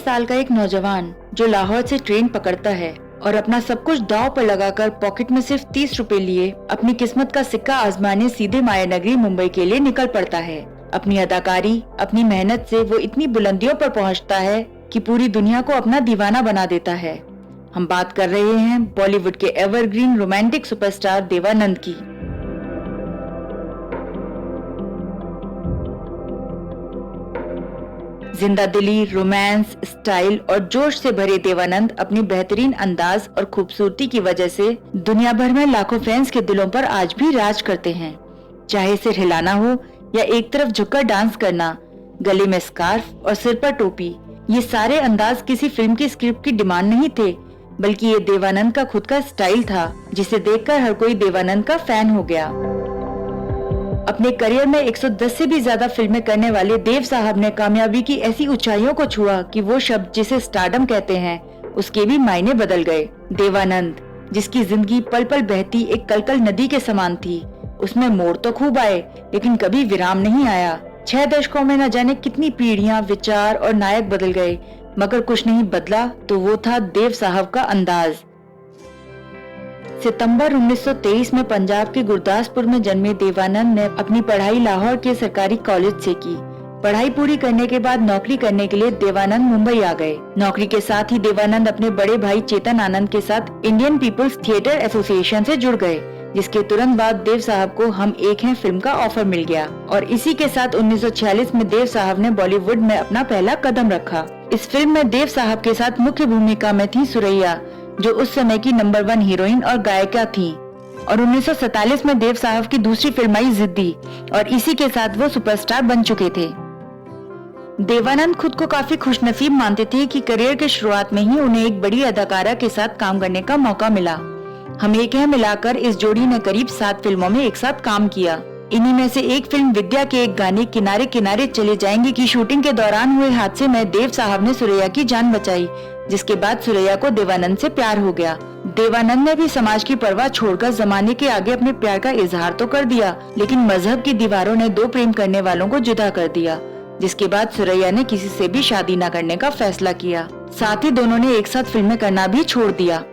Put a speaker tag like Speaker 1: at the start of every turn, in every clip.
Speaker 1: 23 साल का एक नौजवान जो लाहौर से ट्रेन पकड़ता है और अपना सब कुछ दांव पर लगाकर पॉकेट में सिर्फ 30 रुपए लिए अपनी किस्मत का सिक्का आजमाने सीधे माया नगरी मुंबई के लिए निकल पड़ता है। अपनी अदाकारी, अपनी मेहनत से वो इतनी बुलंदियों पर पहुंचता है कि पूरी दुनिया को अपना दीवाना बना देता है। हम बात कर रहे हैं बॉलीवुड के एवरग्रीन रोमांटिक सुपरस्टार देवानंद की। जिंदा दिली, रोमांस, स्टाइल और जोश से भरे देवानंद अपनी बेहतरीन अंदाज और खूबसूरती की वजह से दुनिया भर में लाखों फैंस के दिलों पर आज भी राज करते हैं। चाहे सिर हिलाना हो या एक तरफ झुककर डांस करना, गले में स्कार्फ और सिर पर टोपी, ये सारे अंदाज किसी फिल्म की स्क्रिप्ट की डिमांड नहीं थे, बल्कि ये देवानंद का खुद का स्टाइल था, जिसे देखकर हर कोई देवानंद का फैन हो गया। अपने करियर में 110 से भी ज्यादा फिल्में करने वाले देव साहब ने कामयाबी की ऐसी ऊंचाइयों को छुआ कि वो शब्द जिसे स्टारडम कहते हैं, उसके भी मायने बदल गए। देवानंद, जिसकी जिंदगी पल पल बहती एक कलकल नदी के समान थी, उसमें मोड़ तो खूब आए लेकिन कभी विराम नहीं आया। 6 दशकों में न जाने कितनी पीढ़ियां, विचार और नायक बदल गए, मगर कुछ नहीं बदला तो वो था देव साहब का अंदाज। सितंबर 1923 में पंजाब के गुरदासपुर में जन्मे देवानंद ने अपनी पढ़ाई लाहौर के सरकारी कॉलेज से की। पढ़ाई पूरी करने के बाद नौकरी करने के लिए देवानंद मुंबई आ गए। नौकरी के साथ ही देवानंद अपने बड़े भाई चेतन आनंद के साथ इंडियन पीपुल्स थिएटर एसोसिएशन से जुड़ गए, जिसके तुरंत बाद देव साहब को हम एक हैं फिल्म का ऑफर मिल गया और इसी के साथ 1946 में देव साहब ने बॉलीवुड में अपना पहला कदम रखा। इस फिल्म में देव साहब के साथ मुख्य भूमिका में थी सुरैया, जो उस समय की नंबर 1 हीरोइन और गायिका थी। और 1947 में देव साहब की दूसरी फिल्म आई जिद्दी और इसी के साथ वो सुपरस्टार बन चुके थे। देवानंद खुद को काफी खुशनसीब मानते थे कि करियर के शुरुआत में ही उन्हें एक बड़ी अदाकारा के साथ काम करने का मौका मिला। हम एक है मिलाकर इस जोड़ी ने करीब 7 फिल्मों में एक साथ काम किया। इन्हीं में से एक फिल्म विद्या के एक गाने किनारे किनारे चले जाएंगे की शूटिंग के दौरान हुए हादसे में देव साहब ने सुरैया की जान बचाई, जिसके बाद सुरैया को देवानंद से प्यार हो गया। देवानंद ने भी समाज की परवाह छोड़कर जमाने के आगे अपने प्यार का इजहार तो कर दिया, लेकिन मजहब की दीवारों ने 2 प्रेम करने वालों को जुदा कर दिया, जिसके बाद सुरैया ने किसी से भी शादी न करने का फैसला किया। साथ ही दोनों ने एक साथ फिल्में करना भी छोड़ दिया।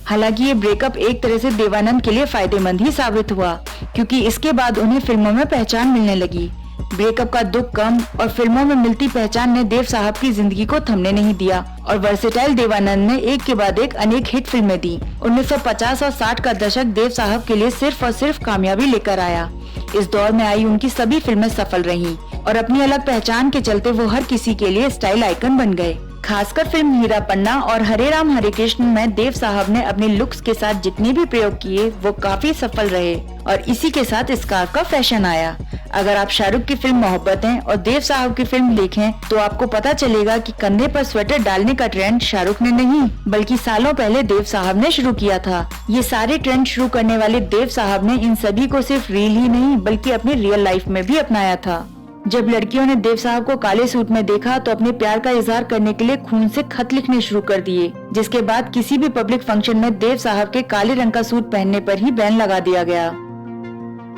Speaker 1: हालांकि ये ब्रेकअप एक तरह से देवानंद के लिए फायदेमंद ही साबित हुआ, क्योंकि इसके बाद उन्हें फिल्मों में पहचान मिलने लगी। ब्रेकअप का दुख कम और फिल्मों में मिलती पहचान ने देव साहब की जिंदगी को थमने नहीं दिया और वर्सेटाइल देवानंद ने एक के बाद एक अनेक हिट फिल्में दी। 1950 और 60 का दशक देव साहब के लिए सिर्फ और सिर्फ कामयाबी लेकर आया। इस दौर में आई उनकी सभी फिल्में सफल रहीं और अपनी अलग पहचान के चलते वो हर किसी के लिए स्टाइल आइकन बन गए। खासकर फिल्म हीरा पन्ना और हरे राम हरे कृष्ण में देव साहब ने अपने लुक्स के साथ जितने भी प्रयोग किए वो काफी सफल रहे और इसी के साथ स्कार्फ का फैशन आया। अगर आप शाहरुख की फिल्म मोहब्बत है और देव साहब की फिल्म देखें तो आपको पता चलेगा कि कंधे पर स्वेटर डालने का ट्रेंड शाहरुख ने नहीं बल्कि सालों पहले देव साहब ने शुरू किया था। ये सारे ट्रेंड शुरू करने वाले देव साहब ने इन सभी को सिर्फ रील ही नहीं बल्कि अपनी रियल लाइफ में भी अपनाया था। जब लड़कियों ने देव साहब को काले सूट में देखा तो अपने प्यार का इजहार करने के लिए खून से खत लिखने शुरू कर दिए, जिसके बाद किसी भी पब्लिक फंक्शन में देव साहब के काले रंग का सूट पहनने पर ही बैन लगा दिया गया।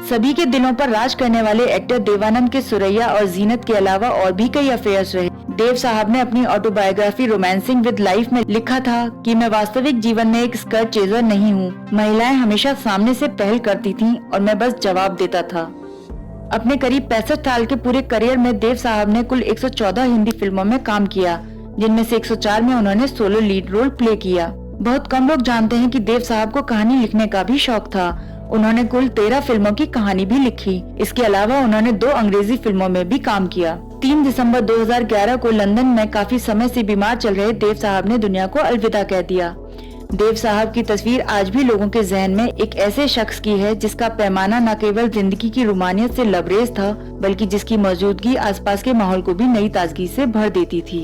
Speaker 1: सभी के दिलों पर राज करने वाले एक्टर देवानंद के सुरैया और जीनत के अलावा और भी कई अफेयर्स रहे। देव साहब ने अपनी ऑटोबायोग्राफी रोमांसिंग विद लाइफ में लिखा था कि मैं वास्तविक जीवन में एक स्कर्ट चेजर नहीं हूँ। महिलाएं हमेशा सामने से पहल करती थीं और मैं बस जवाब देता था। अपने करीब 65 साल के पूरे करियर में देव साहब ने कुल 114 हिंदी फिल्मों में काम किया, जिनमें से 104 में उन्होंने सोलो लीड रोल प्ले किया। बहुत कम लोग जानते हैं कि देव साहब को कहानी लिखने का भी शौक था। उन्होंने कुल 13 फिल्मों की कहानी भी लिखी। इसके अलावा उन्होंने 2 अंग्रेजी फिल्मों में भी काम किया। 3 दिसंबर 2011 को लंदन में काफी समय से बीमार चल रहे देव साहब ने दुनिया को अलविदा कह दिया। देव साहब की तस्वीर आज भी लोगों के जहन में एक ऐसे शख्स की है जिसका पैमाना न केवल जिंदगी की रुमानियत से लबरेज था बल्कि जिसकी मौजूदगी आसपास के माहौल को भी नई ताजगी से भर देती थी।